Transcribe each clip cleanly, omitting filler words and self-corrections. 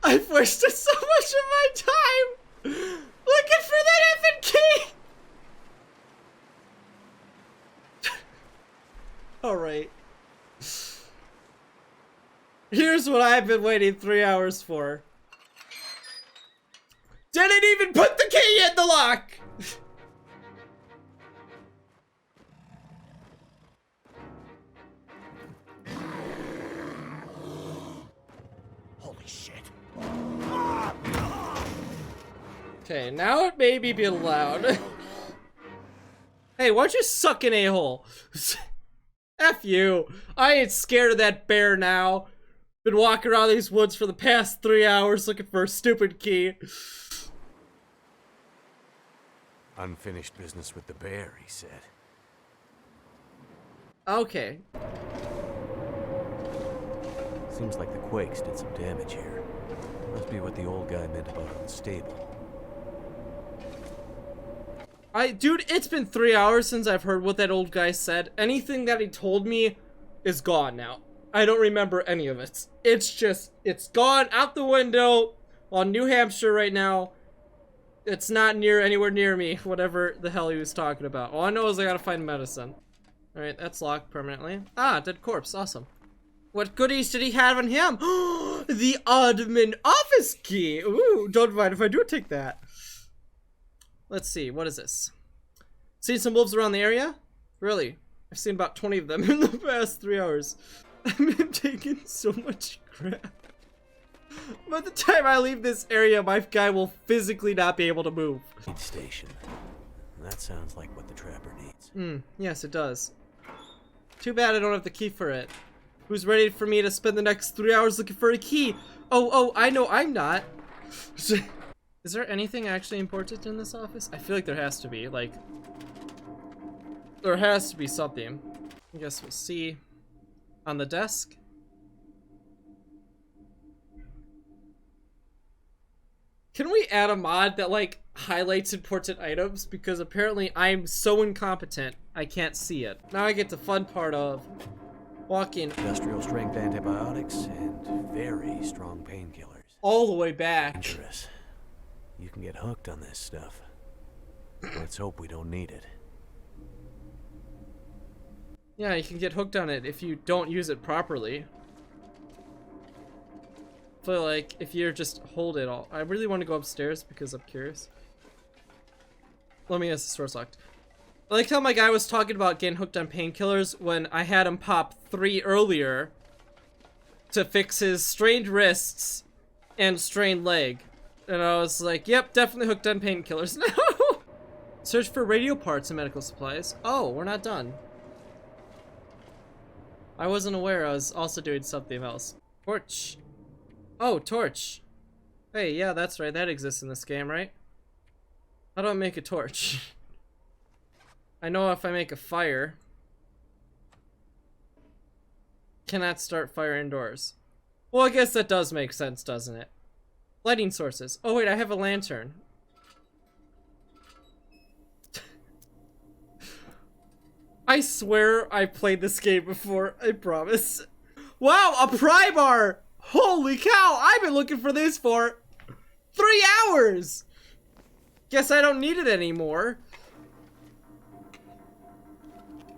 I've wasted so much of my time looking for that effing key! Alright. Here's what I've been waiting 3 hours for. Didn't even put the key in the lock! Holy shit. Okay, now it may be allowed. Hey, why don't you suck an a-hole? F you. I ain't scared of that bear now. Been walking around these woods for the past 3 hours looking for a stupid key. Unfinished business with the bear, he said. Okay. Seems like the quakes did some damage here. Must be what the old guy meant about unstable. Dude, it's been 3 hours since I've heard what that old guy said. Anything that he told me is gone now. I don't remember any of it. It's gone out the window on New Hampshire right now. It's not anywhere near me, whatever the hell he was talking about. All I know is I gotta find medicine. Alright, that's locked permanently. Ah, dead corpse, awesome. What goodies did he have on him? The admin office key! Ooh, don't mind if I do take that. Let's see, what is this? Seen some wolves around the area? Really? I've seen about 20 of them in the past 3 hours. I've been taking so much crap. By the time I leave this area, my guy will physically not be able to move. Aid station. That sounds like what the trapper needs. Yes it does. Too bad I don't have the key for it. Who's ready for me to spend the next 3 hours looking for a key? Oh, I know I'm not. Is there anything actually important in this office? I feel like there has to be, like... There has to be something. I guess we'll see. On the desk? Can we add a mod that, like, highlights important items? Because apparently I'm so incompetent, I can't see it. Now I get the fun part of walking Industrial strength antibiotics and very strong painkillers. all the way back. Dangerous. You can get hooked on this stuff. Let's hope we don't need it. Yeah, you can get hooked on it if you don't use it properly. I feel like if you just hold it all. I really want to go upstairs because I'm curious. Let me guess, the store's locked. I like how my guy was talking about getting hooked on painkillers when I had him pop 3 earlier to fix his strained wrists and strained leg. And I was like, yep, definitely hooked on painkillers now. Search for radio parts and medical supplies. Oh, we're not done. I wasn't aware I was also doing something else. Torch. Oh, torch. Hey, yeah, that's right. That exists in this game, right? How do I make a torch? I know if I make a fire. Cannot start fire indoors. Well, I guess that does make sense, doesn't it? Lighting sources. Oh wait, I have a lantern. I swear I played this game before, I promise. Wow, a pry bar! Holy cow, I've been looking for this for 3 hours! Guess I don't need it anymore.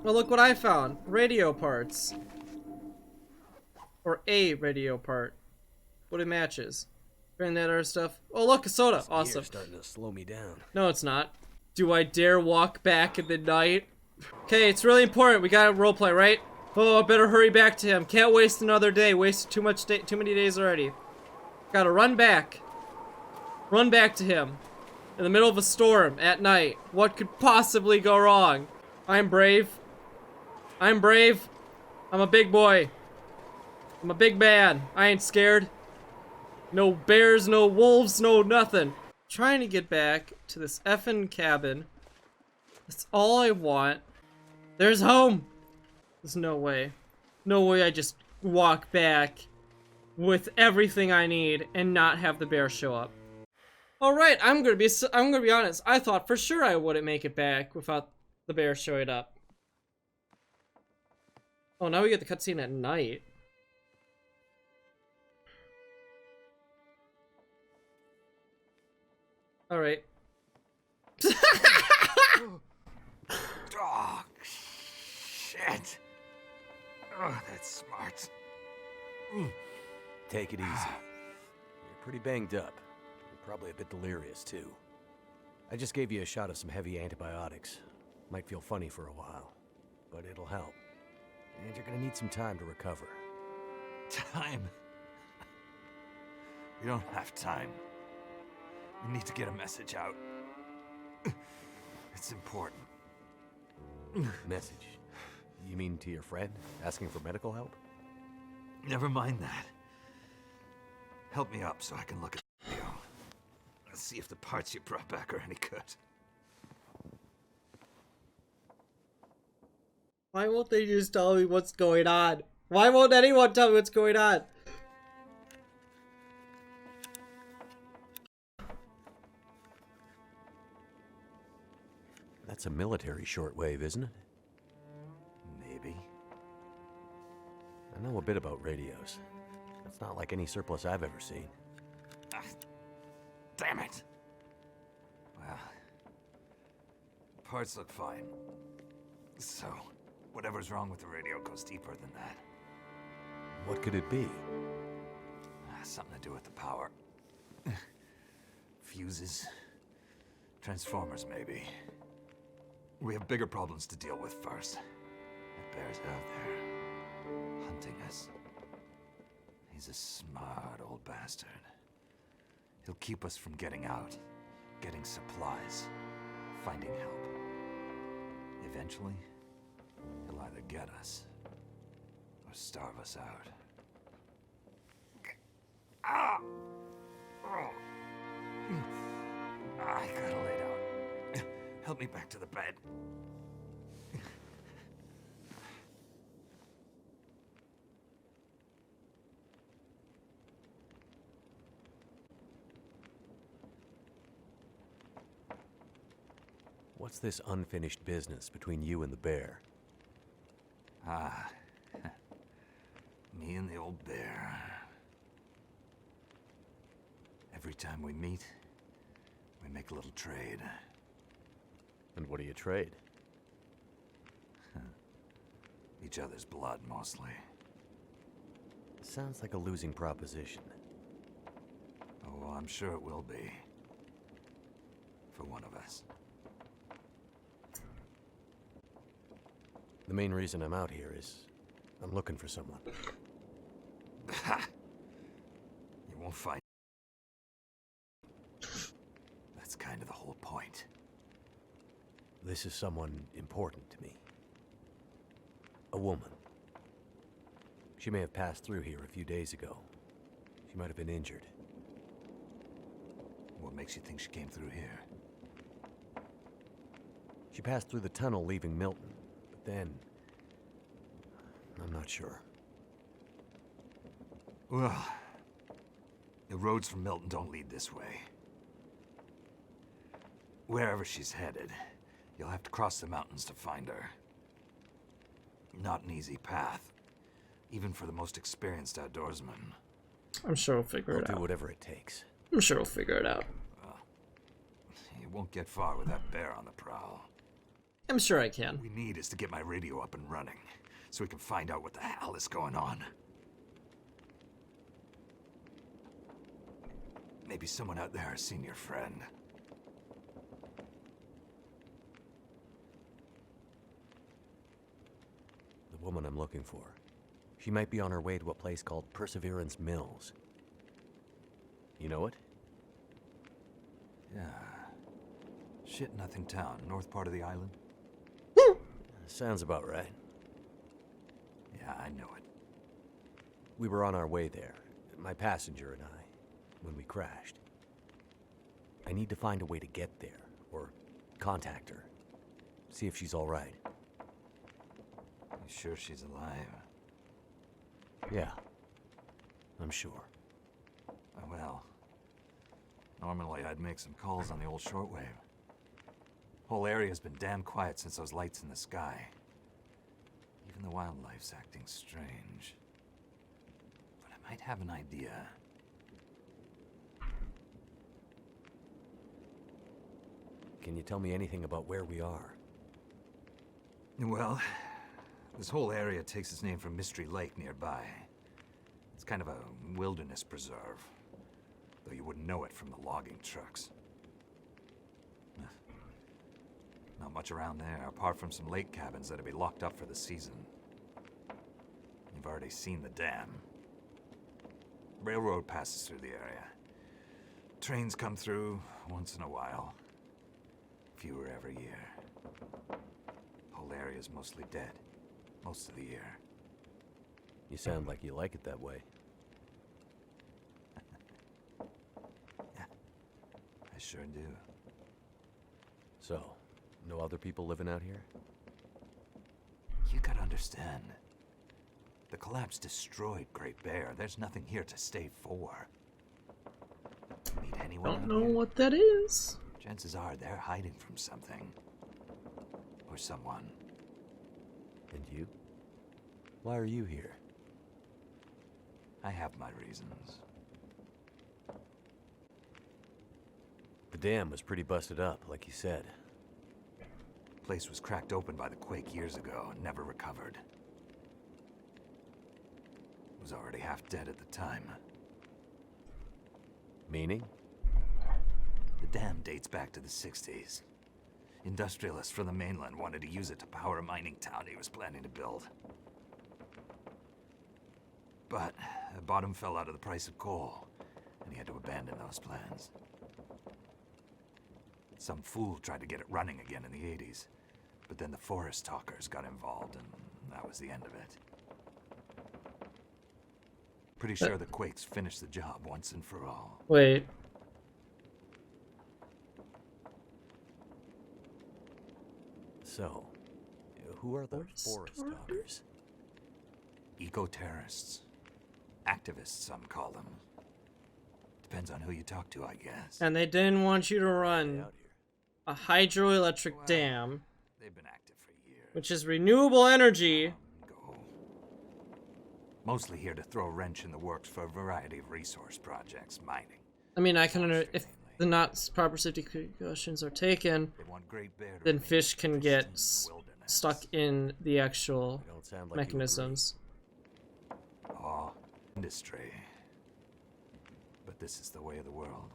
Well, look what I found. Radio parts. Or a radio part. What it matches. Granddad other stuff. Oh look, a soda. This awesome. gear's starting to slow me down. No, it's not. Do I dare walk back in the night? Okay, it's really important. We gotta roleplay, right? Oh, I better hurry back to him. Can't waste another day. Wasted too many days already. Gotta run back. Run back to him. In the middle of a storm, at night. What could possibly go wrong? I'm brave. I'm brave. I'm a big boy. I'm a big man. I ain't scared. No bears, no wolves, no nothing. Trying to get back to this effing cabin. That's all I want. There's home. There's no way. No way I just walk back with everything I need and not have the bear show up. All right, I'm gonna be honest. I thought for sure I wouldn't make it back without the bear showing up. Oh, now we get the cutscene at night. Alright. Oh, shit. Oh, that's smart. Take it easy. You're pretty banged up. You're probably a bit delirious, too. I just gave you a shot of some heavy antibiotics. Might feel funny for a while, but it'll help. And you're gonna need some time to recover. Time? We don't have time. We need to get a message out. It's important. Message? You mean to your friend, asking for medical help? Never mind that. Help me up so I can look at the video. Let's see if the parts you brought back are any good. Why won't they just tell me what's going on? Why won't anyone tell me what's going on? That's a military shortwave, isn't it? Maybe. I know a bit about radios. It's not like any surplus I've ever seen. Ah, damn it! Well, parts look fine. So, whatever's wrong with the radio goes deeper than that. What could it be? Something to do with the power. Fuses. Transformers, maybe. We have bigger problems to deal with first. That bear's out there, hunting us. He's a smart old bastard. He'll keep us from getting out, getting supplies, finding help. Eventually, he'll either get us, or starve us out. Ah! Oh. I gotta lay down. Help me back to the bed. What's this unfinished business between you and the bear? Ah. Me and the old bear. Every time we meet, we make a little trade. And what do you trade? Each other's blood, mostly. Sounds like a losing proposition. Oh, well, I'm sure it will be. For one of us. The main reason I'm out here is I'm looking for someone. You won't find. That's kind of the whole point. This is someone important to me. A woman. She may have passed through here a few days ago. She might have been injured. What makes you think she came through here? She passed through the tunnel leaving Milton, but then... I'm not sure. Well, the roads from Milton don't lead this way. Wherever she's headed, you'll have to cross the mountains to find her. Not an easy path, even for the most experienced outdoorsman. I'm sure we'll figure it I'll do out. whatever it takes. I'm sure we'll figure it out. You won't get far with that bear on the prowl. I'm sure I can. What we need is to get my radio up and running, so we can find out what the hell is going on. Maybe someone out there has seen your friend. The woman I'm looking for. She might be on her way to a place called Perseverance Mills. You know it? Yeah. Shit-nothing town, north part of the island. Sounds about right. Yeah, I know it. We were on our way there, my passenger and I, when we crashed. I need to find a way to get there, or contact her. See if she's all right. You sure she's alive? Yeah, I'm sure. Well, normally I'd make some calls on the old shortwave. Whole area's been damn quiet since those lights in the sky. Even the wildlife's acting strange. But I might have an idea. Can you tell me anything about where we are? Well, this whole area takes its name from Mystery Lake nearby. It's kind of a wilderness preserve, though you wouldn't know it from the logging trucks. Not much around there, apart from some lake cabins that'll be locked up for the season. You've already seen the dam. Railroad passes through the area. Trains come through once in a while. Fewer every year. Whole area's mostly dead, most of the year. You sound like you like it that way. Yeah, I sure do. So, no other people living out here? You gotta understand. The collapse destroyed Great Bear. There's nothing here to stay for. Meet anyone Don't out know here? what that is. Chances are they're hiding from something. Or someone. And you? Why are you here? I have my reasons. The dam was pretty busted up, like you said. Place was cracked open by the quake years ago and never recovered. Was already half dead at the time. Meaning? The dam dates back to the 60s. Industrialists from the mainland wanted to use it to power a mining town he was planning to build. But the bottom fell out of the price of coal, and he had to abandon those plans. Some fool tried to get it running again in the 80s, but then the forest talkers got involved, and that was the end of it. Pretty sure the quakes finished the job once and for all. Wait. So, who are the forest talkers? Eco-terrorists. Activists, some call them. Depends on who you talk to, I guess. And they didn't want you to Get run out here. a hydroelectric Well, dam, They've been active for years. which is renewable energy. Go. Mostly here to throw a wrench in the works for a variety of resource projects, mining. I mean, I can if the not proper safety precautions are taken, They want Great Bear to then remain fish can get pristine wilderness. stuck in the actual You don't sound like you agree. mechanisms. Oh, industry. But this is the way of the world.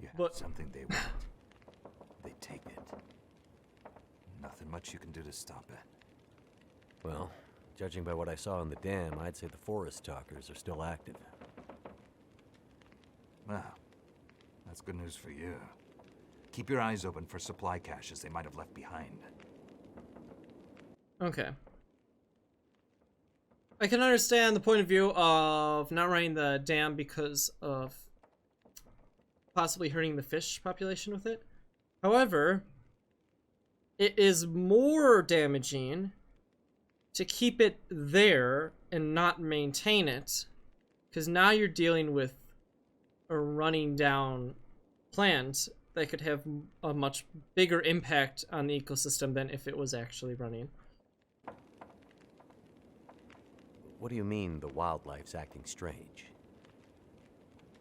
You have But- something they want. They take it. Nothing much you can do to stop it. Well, judging by what I saw in the dam, I'd say the forest talkers are still active. Well, that's good news for you. Keep your eyes open for supply caches they might have left behind. Okay. I can understand the point of view of not running the dam because of possibly hurting the fish population with it. However, it is more damaging to keep it there and not maintain it, because now you're dealing with a running down plant that could have a much bigger impact on the ecosystem than if it was actually running. What do you mean the wildlife's acting strange?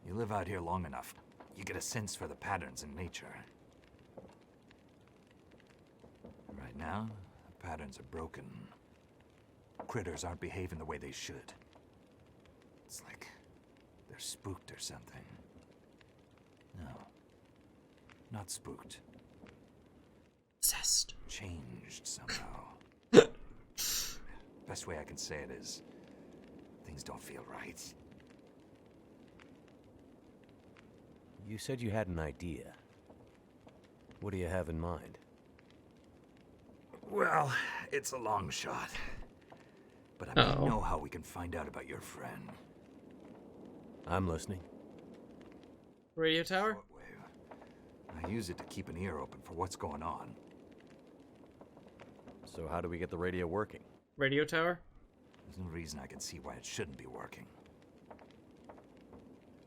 You live out here long enough, you get a sense for the patterns in nature. Right now, the patterns are broken. Critters aren't behaving the way they should. It's like they're spooked or something. No, not spooked. Possessed. Changed somehow. Best way I can say it is, things don't feel right. You said you had an idea. What do you have in mind? Well, it's a long shot. But I may know how we can find out about your friend. I'm listening. Radio tower? Shortwave. I use it to keep an ear open for what's going on. So how do we get the radio working? Radio tower? There's no reason I can see why it shouldn't be working.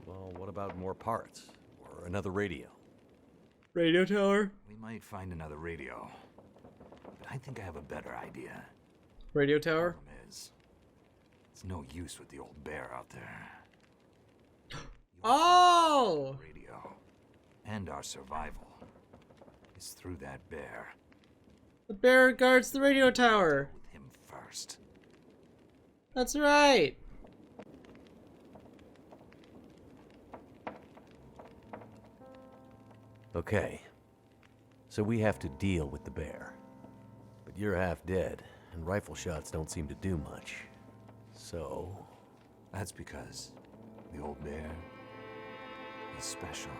Well, what about more parts? Or another radio? Radio tower? We might find another radio. But I think I have a better idea. Radio tower? Problem is, it's no use with the old bear out there. Oh! Radio. And our survival. is through that bear. The bear guards the radio tower. With him first. That's right. Okay. So we have to deal with the bear. But you're half dead, and rifle shots don't seem to do much. So... That's because the old bear is special.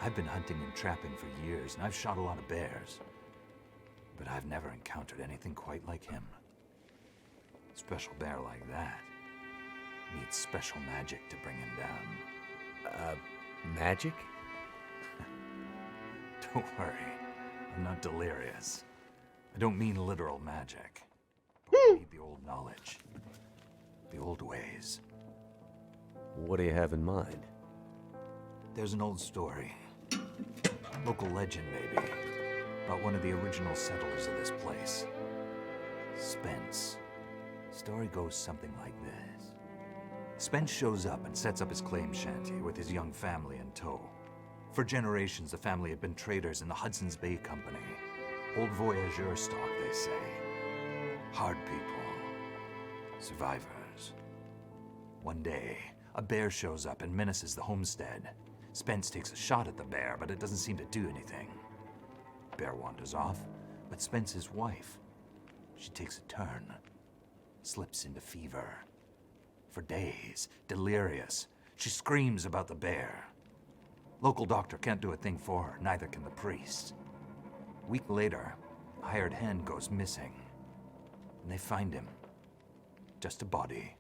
I've been hunting and trapping for years, and I've shot a lot of bears. But I've never encountered anything quite like him. Special bear like that needs special magic to bring him down. Magic? Don't worry, I'm not delirious. I don't mean literal magic. But we need the old knowledge. The old ways. What do you have in mind? There's an old story. Local legend, maybe. About one of the original settlers of this place. Spence. Story goes something like this. Spence shows up and sets up his claim shanty with his young family in tow. For generations, the family had been traders in the Hudson's Bay Company. Old voyageur stock, they say. Hard people. Survivors. One day, a bear shows up and menaces the homestead. Spence takes a shot at the bear, but it doesn't seem to do anything. Bear wanders off, but Spence's wife, she takes a turn. Slips into fever. For days, delirious, she screams about the bear. Local doctor can't do a thing for her, neither can the priest. A week later, a hired hand goes missing. And they find him. Just a body.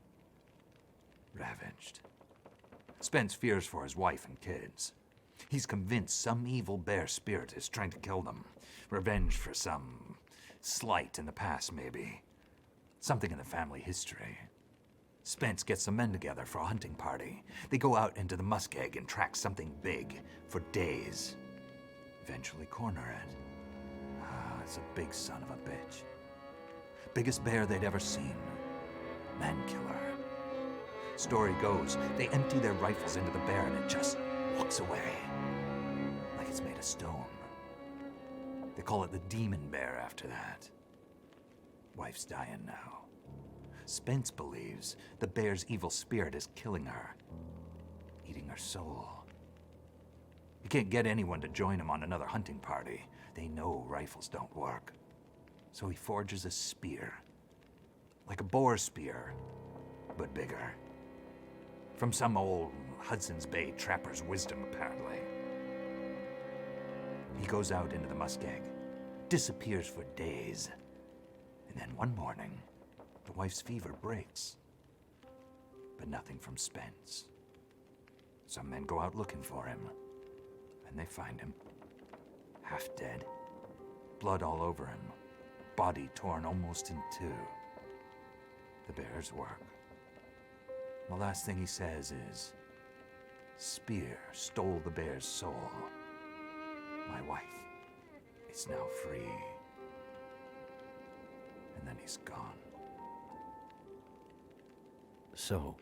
Ravaged. Spence fears for his wife and kids. He's convinced some evil bear spirit is trying to kill them. Revenge for some slight in the past, maybe. Something in the family history. Spence gets some men together for a hunting party. They go out into the muskeg and track something big for days. Eventually corner it. It's a big son of a bitch. Biggest bear they'd ever seen. Man killer. Story goes, they empty their rifles into the bear and it just walks away. Like it's made of stone. They call it the demon bear after that. Wife's dying now. Spence believes the bear's evil spirit is killing her. Eating her soul. He can't get anyone to join him on another hunting party. They know rifles don't work. So he forges a spear. Like a boar spear, but bigger. From some old Hudson's Bay trapper's wisdom, apparently. He goes out into the muskeg, disappears for days, and then one morning, the wife's fever breaks. But nothing from Spence. Some men go out looking for him, and they find him. Half dead, blood all over him, body torn almost in two. The bear's work. The last thing he says is, "Spear stole the bear's soul. My wife is now free." And then he's gone. So,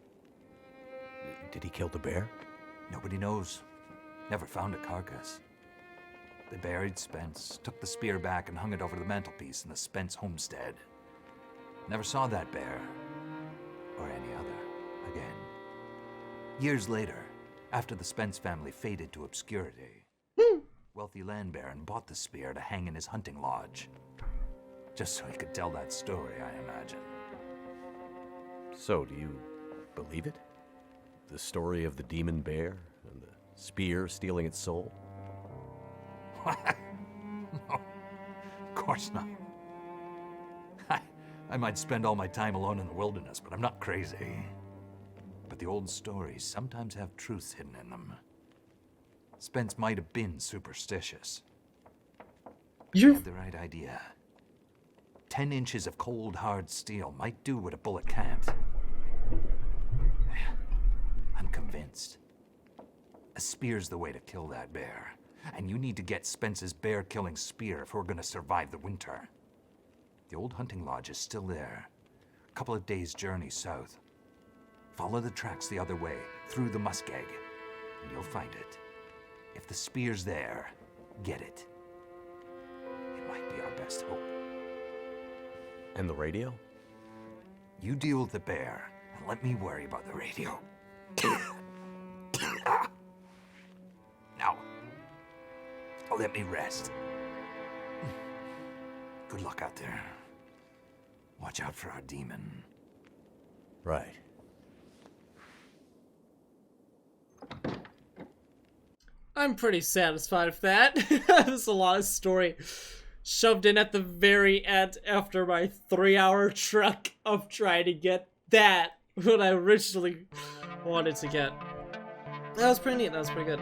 did he kill the bear? Nobody knows. Never found a carcass. They buried Spence, took the spear back and hung it over the mantelpiece in the Spence homestead. Never saw that bear, or any other, again. Years later, after the Spence family faded to obscurity, wealthy land baron bought the spear to hang in his hunting lodge. Just so he could tell that story, I imagine. So, do you believe it? The story of the demon bear and the spear stealing its soul? No, of course not. I might spend all my time alone in the wilderness, but I'm not crazy. But the old stories sometimes have truths hidden in them. Spence might have been superstitious. He had the right idea. 10 inches of cold, hard steel might do what a bullet can't. I'm convinced. A spear's the way to kill that bear. And you need to get Spence's bear-killing spear if we're gonna survive the winter. The old hunting lodge is still there. A couple of days' journey south. Follow the tracks the other way, through the muskeg, and you'll find it. If the spear's there, get it. best hope. And the radio? You deal with the bear, and let me worry about the radio. Now, let me rest. Good luck out there. Watch out for our demon. Right. I'm pretty satisfied with that. There's a lot of story shoved in at the very end after my 3-hour trek of trying to get that what I originally wanted to get. That was pretty neat. That was pretty good.